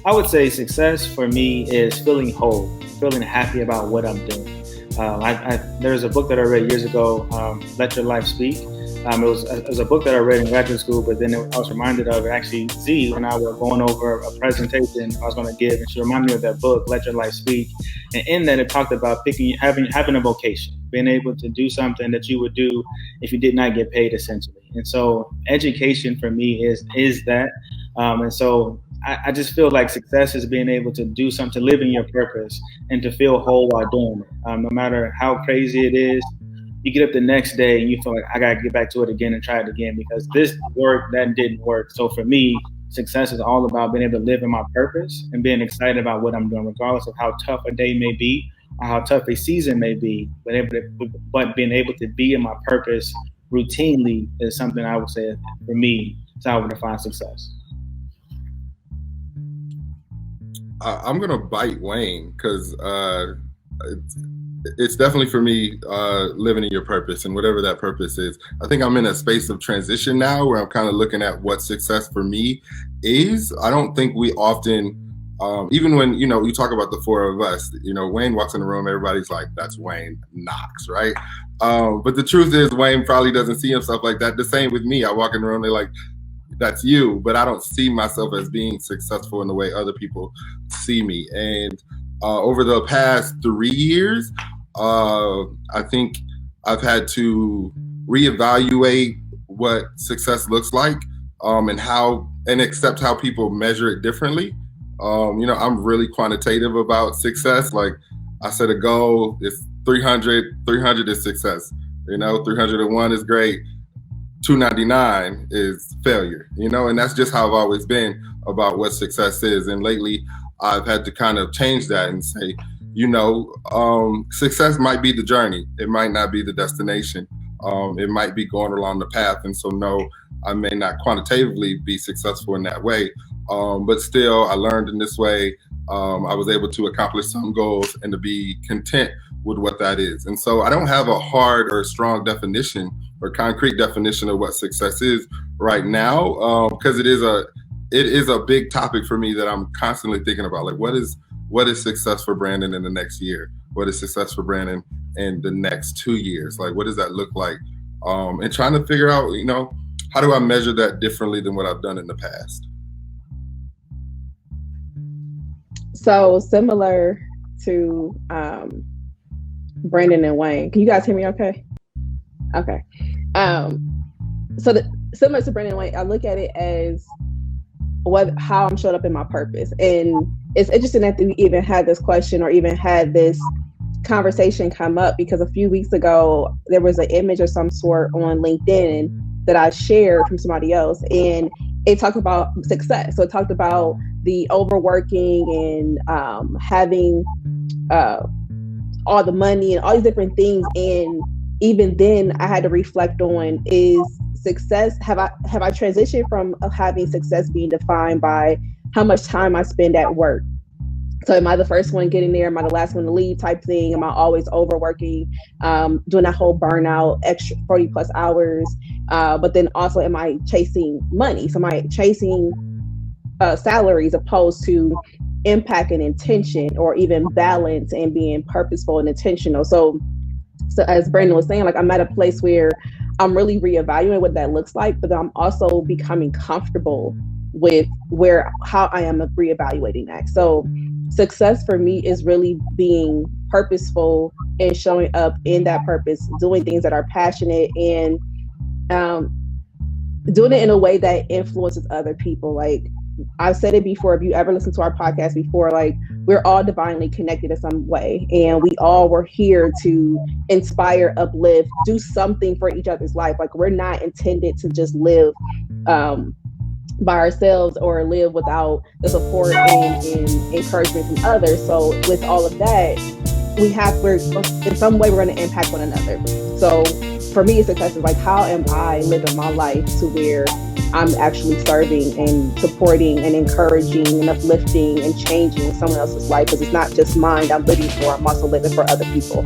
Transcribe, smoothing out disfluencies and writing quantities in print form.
I would say success for me is feeling whole, feeling happy about what I'm doing. There's a book that I read years ago, Let Your Life Speak. It was a book that I read in graduate school, but then I was reminded of actually Z when I was going over a presentation I was going to give, and she reminded me of that book, Let Your Life Speak. And in that, it talked about having a vocation, being able to do something that you would do if you did not get paid, essentially. And so, education for me is that, and so. I just feel like success is being able to do something, to live in your purpose, and to feel whole while doing it. No matter how crazy it is, you get up the next day and you feel like I gotta get back to it again and try it again because this worked, that didn't work. So for me, success is all about being able to live in my purpose and being excited about what I'm doing, regardless of how tough a day may be or how tough a season may be. But being able to be in my purpose routinely is something I would say for me is how I would define success. I'm gonna bite Wayne because it's definitely for me living in your purpose and whatever that purpose is. I think I'm in a space of transition now where I'm kind of looking at what success for me is. I don't think we often, even when you talk about the four of us, Wayne walks in the room, everybody's like, "That's Wayne Knox," right? But the truth is, Wayne probably doesn't see himself like that. The same with me. I walk in the room, they're like, "That's you," but I don't see myself as being successful in the way other people see me. And over the past 3 years, I think I've had to reevaluate what success looks like, and accept how people measure it differently. I'm really quantitative about success. Like I set a goal, it's 300. 300 is success. 301 is great. 299 is failure, and that's just how I've always been about what success is. And lately I've had to kind of change that and say, success might be the journey. It might not be the destination. It might be going along the path. And so, no, I may not quantitatively be successful in that way. But still, I learned in this way. I was able to accomplish some goals and to be content with what that is. And so I don't have a hard or strong definition or concrete definition of what success is right now, because it is a big topic for me that I'm constantly thinking about. Like, what is success for Brandon in the next year? What is success for Brandon in the next 2 years? Like, what does that look like? And trying to figure out, how do I measure that differently than what I've done in the past? So similar to Brandon and Wayne. Can you guys hear me okay? Okay. Similar to Brandon and Wayne, I look at it as how I'm showing up in my purpose. And it's interesting that we even had this question or even had this conversation come up, because a few weeks ago, there was an image of some sort on LinkedIn that I shared from somebody else, and it talked about success. So it talked about the overworking and having all the money and all these different things. And even then I had to reflect on, is success, have I transitioned from having success being defined by how much time I spend at work? So am I the first one getting there? Am I the last one to leave type thing? Am I always overworking, doing that whole burnout, extra 40 plus hours? But then also, am I chasing money? So am I chasing salaries opposed to impact and intention, or even balance and being purposeful and intentional? So as Brandon was saying, like, I'm at a place where I'm really reevaluating what that looks like, but I'm also becoming comfortable with how I am reevaluating that. So success for me is really being purposeful and showing up in that purpose, doing things that are passionate, and doing it in a way that influences other people. Like I've said it before, if you ever listened to our podcast before, like, we're all divinely connected in some way, and we all were here to inspire, uplift, do something for each other's life. Like, we're not intended to just live by ourselves or live without the support and encouragement from others. So with all of that, we're in some way we're going to impact one another. So for me, success is like, how am I living my life to where I'm actually serving and supporting and encouraging and uplifting and changing someone else's life, because it's not just mine I'm living for, I'm also living for other people.